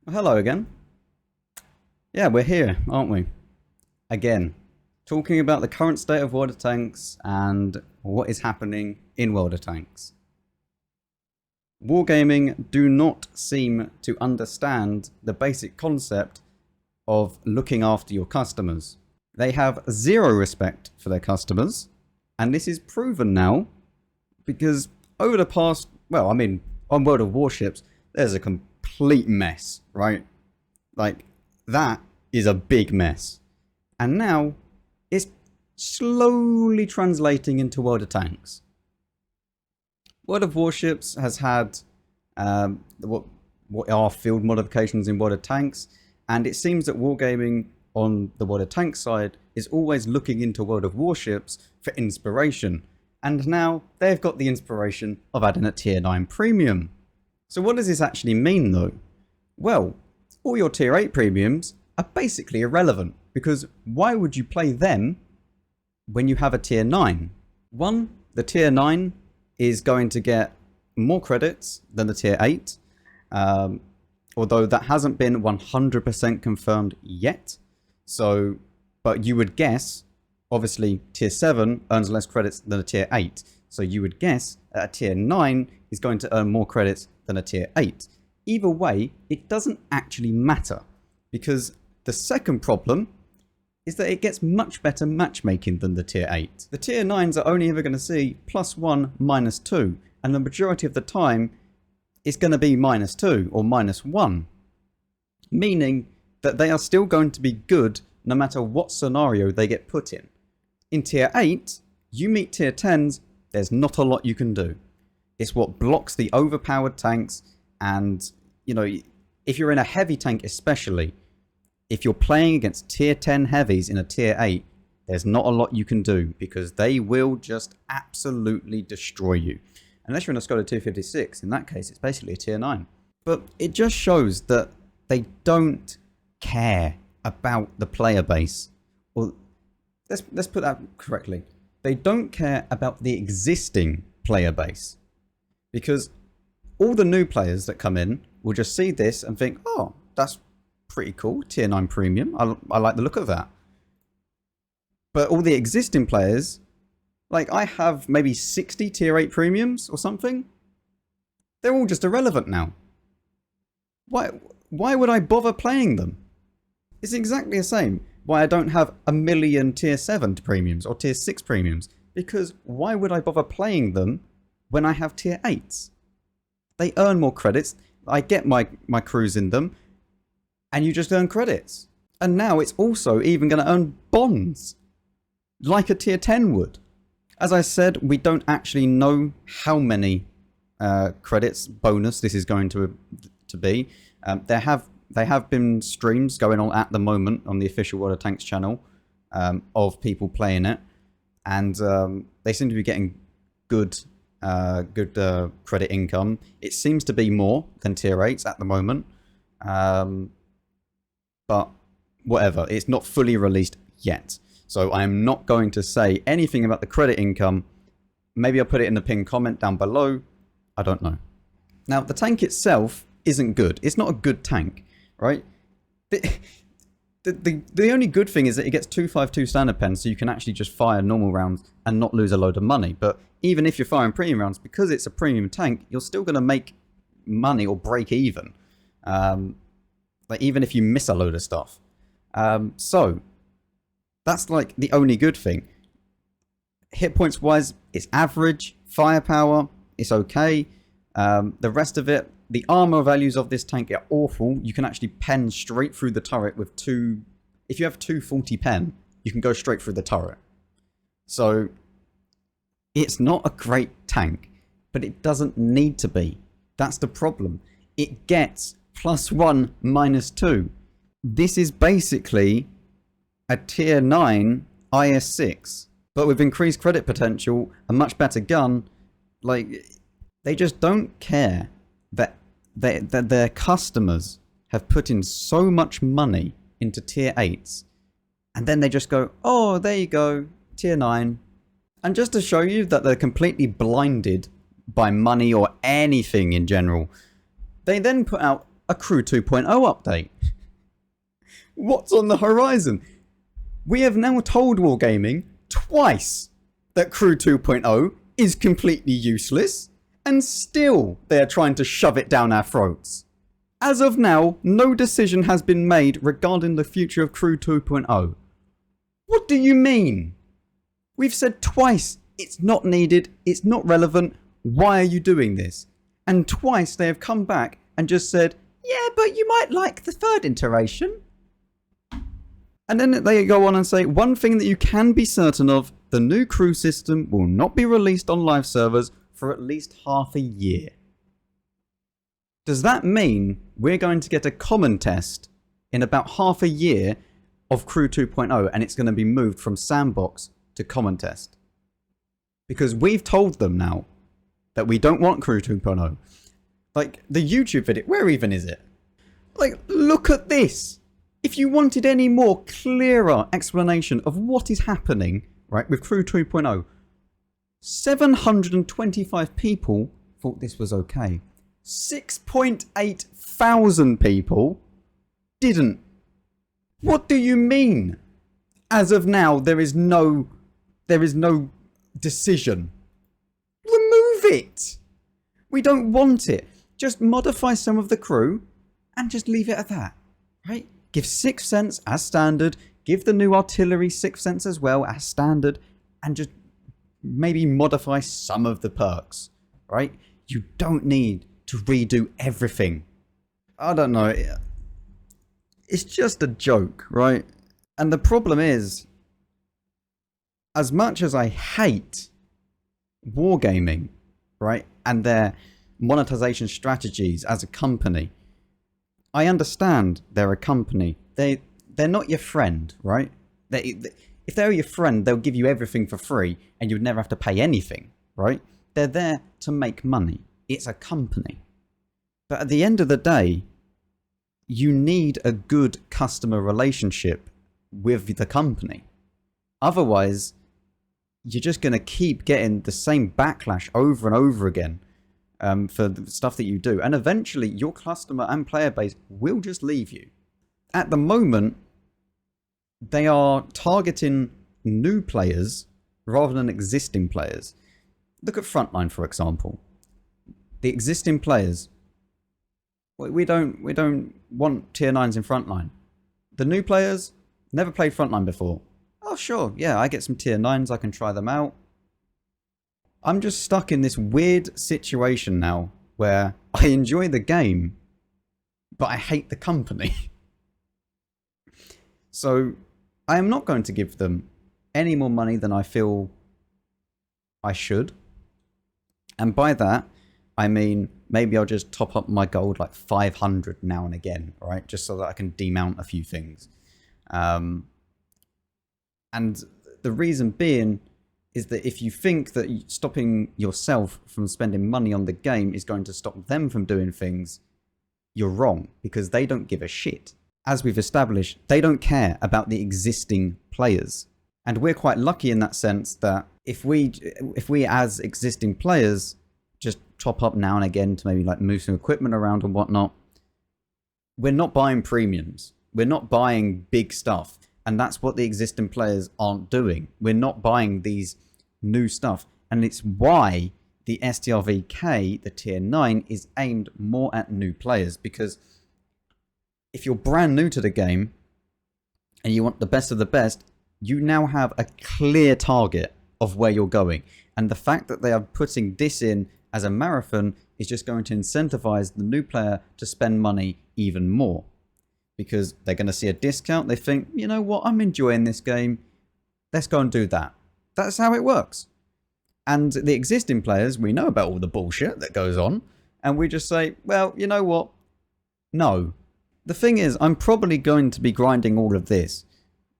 Hello again. Yeah, we're here, aren't we? Again, talking about the current state of World of Tanks and what is happening in World of Tanks. Wargaming do not seem to understand the basic concept of looking after your customers. They have zero respect for their customers, and this is proven now because over the past, on World of Warships, there's a complete mess, right? Like, that is a big mess. And now, it's slowly translating into World of Tanks. World of Warships has had what are field modifications in World of Tanks, and it seems that Wargaming on the World of Tanks side is always looking into World of Warships for inspiration. And now, they've got the inspiration of adding a Tier 9 premium. So what does this actually mean though? Well, all your Tier 8 premiums are basically irrelevant, because why would you play them when you have a Tier 9? One, the Tier 9 is going to get more credits than the Tier 8, although that hasn't been 100% confirmed yet. So, but you would guess, obviously Tier 7 earns less credits than a Tier 8, so you would guess that a Tier 9 is going to earn more credits than a Tier 8. Either way, it doesn't actually matter, because the second problem is that it gets much better matchmaking than the Tier 8. The Tier 9s are only ever going to see +1, -2, and the majority of the time it's going to be -2 or -1, meaning that they are still going to be good no matter what scenario they get put in. In Tier 8, you meet Tier 10s, there's not a lot you can do. It's what blocks the overpowered tanks, and, you know, if you're in a heavy tank especially, if you're playing against Tier 10 heavies in a Tier 8, there's not a lot you can do, because they will just absolutely destroy you. Unless you're in a Skoda 256, in that case it's basically a Tier 9. But it just shows that they don't care about the player base. Or let's put that correctly. They don't care about the existing player base. Because all the new players that come in will just see this and think, oh, that's pretty cool, Tier 9 premium, I like the look of that. But all the existing players, like I have maybe 60 Tier 8 premiums or something, they're all just irrelevant now. Why would I bother playing them? It's exactly the same why I don't have a million Tier 7 premiums or Tier 6 premiums, because why would I bother playing them when I have Tier 8s? They earn more credits, I get my crews in them, and you just earn credits. And now it's also even going to earn bonds, like a Tier 10 would. As I said, we don't actually know how many credits bonus this is going to be. There have been streams going on at the moment on the official World of Tanks channel of people playing it, and they seem to be getting good credit income. It seems to be more than Tier 8s at the moment, but whatever, it's not fully released yet, so I'm not going to say anything about the credit income. Maybe I'll put it in the pinned comment down below, I don't know. Now, the tank itself isn't good. It's not a good tank, right? The only good thing is that it gets 252 standard pen, so you can actually just fire normal rounds and not lose a load of money. But even if you're firing premium rounds, because it's a premium tank, you're still going to make money or break even. Like even if you miss a load of stuff. So that's like the only good thing. Hit points wise, it's average. Firepower, it's okay. The rest of it, the armor values of this tank are awful. You can actually pen straight through the turret with two. If you have 240 pen, you can go straight through the turret. So it's not a great tank, but it doesn't need to be. That's the problem. It gets +1, -2. This is basically a Tier 9 IS-6, but with increased credit potential, a much better gun. Like, they just don't care that their customers have put in so much money into Tier 8s, and then they just go, oh, there you go, Tier 9. And just to show you that they're completely blinded by money or anything in general, they then put out a Crew 2.0 update. What's on the horizon? We have now told Wargaming twice that Crew 2.0 is completely useless, and still they are trying to shove it down our throats. As of now, no decision has been made regarding the future of Crew 2.0. What do you mean? We've said twice it's not needed, it's not relevant, why are you doing this? And twice they have come back and just said, yeah, but you might like the third iteration. And then they go on and say, one thing that you can be certain of, the new crew system will not be released on live servers for at least half a year. Does that mean we're going to get a common test in about half a year of Crew 2.0 and it's going to be moved from sandbox to common test? Because we've told them now that we don't want Crew 2.0. Like, the YouTube video, where even is it? Like, look at this. If you wanted any more clearer explanation of what is happening, right, with Crew 2.0, 725 people thought this was okay. 6.8 thousand people didn't. What do you mean? As of now, there is no decision. Remove it. We don't want it. Just modify some of the crew and just leave it at that, right? Give 6th Sense as standard, give the new artillery 6th Sense as well as standard, and just maybe modify some of the perks, right? You don't need to redo everything. I don't know. It's just a joke, right? And the problem is, as much as I hate Wargaming, right, and their monetization strategies as a company, I understand they're a company. They're not your friend, right? If they were your friend, they'll give you everything for free and you'd never have to pay anything, right? They're there to make money. It's a company. But at the end of the day, you need a good customer relationship with the company. Otherwise, you're just going to keep getting the same backlash over and over again. For the stuff that you do, and eventually your customer and player base will just leave you. At the moment, they are targeting new players rather than existing players. Look at Frontline, for example. The existing players, we don't want tier 9s in Frontline. The new players never played Frontline before. Oh sure, yeah, I get some tier 9s, I can try them out. I'm just stuck in this weird situation now where I enjoy the game, but I hate the company. So I am not going to give them any more money than I feel I should. And by that, I mean, maybe I'll just top up my gold like 500 now and again, right? Just so that I can demount a few things. And the reason being is that if you think that stopping yourself from spending money on the game is going to stop them from doing things, you're wrong, because they don't give a shit. As we've established, they don't care about the existing players. And we're quite lucky in that sense that if we as existing players just top up now and again to maybe like move some equipment around and whatnot, we're not buying premiums. We're not buying big stuff. And that's what the existing players aren't doing. We're not buying these new stuff. And it's why the STRV K, the tier 9, is aimed more at new players. Because if you're brand new to the game and you want the best of the best, you now have a clear target of where you're going. And the fact that they are putting this in as a marathon is just going to incentivize the new player to spend money even more. Because they're going to see a discount, they think, you know what, I'm enjoying this game, let's go and do that. That's how it works. And the existing players, we know about all the bullshit that goes on, and we just say, well, you know what, no. The thing is, I'm probably going to be grinding all of this,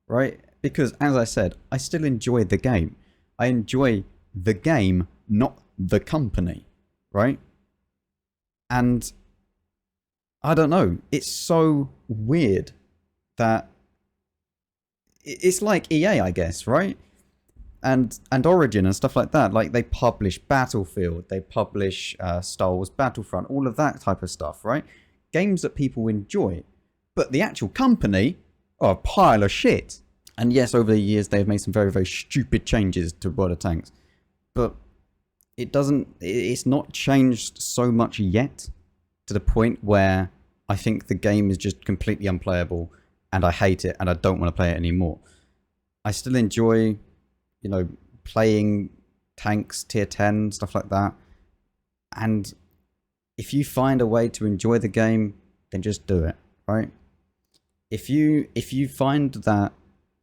right? Because, as I said, I still enjoy the game. I enjoy the game, not the company, right? And I don't know, it's so weird that it's like EA, I guess, right? And Origin and stuff like that. Like, they publish Battlefield, they publish Star Wars Battlefront, all of that type of stuff, right? games that people enjoy. But the actual company are a pile of shit. And yes, over the years, they've made some very, very stupid changes to World of Tanks. But it's not changed so much yet to the point where I think the game is just completely unplayable and I hate it and I don't want to play it anymore. I still enjoy, you know, playing tanks, tier 10, stuff like that. And if you find a way to enjoy the game, then just do it, right? If you find that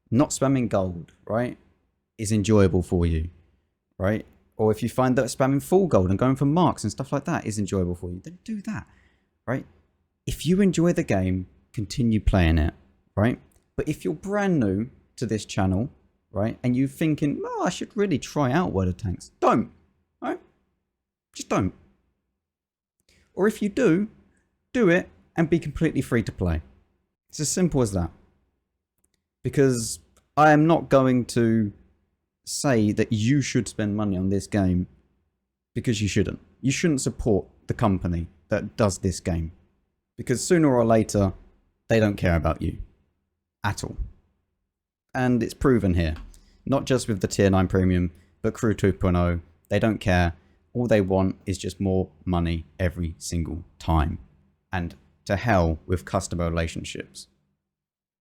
not spamming gold, right, is enjoyable for you, right? Or if you find that spamming full gold and going for marks and stuff like that is enjoyable for you, then do that, right? If you enjoy the game, continue playing it, right? But if you're brand new to this channel, right, and you're thinking, oh, I should really try out World of Tanks, don't, right? Just don't. Or if you do it and be completely free to play. It's as simple as that. Because I am not going to say that you should spend money on this game because you shouldn't. You shouldn't support the company that does this game. Because sooner or later, they don't care about you. At all. And it's proven here. Not just with the Tier 9 Premium, but Crew 2.0. They don't care. All they want is just more money every single time. And to hell with customer relationships.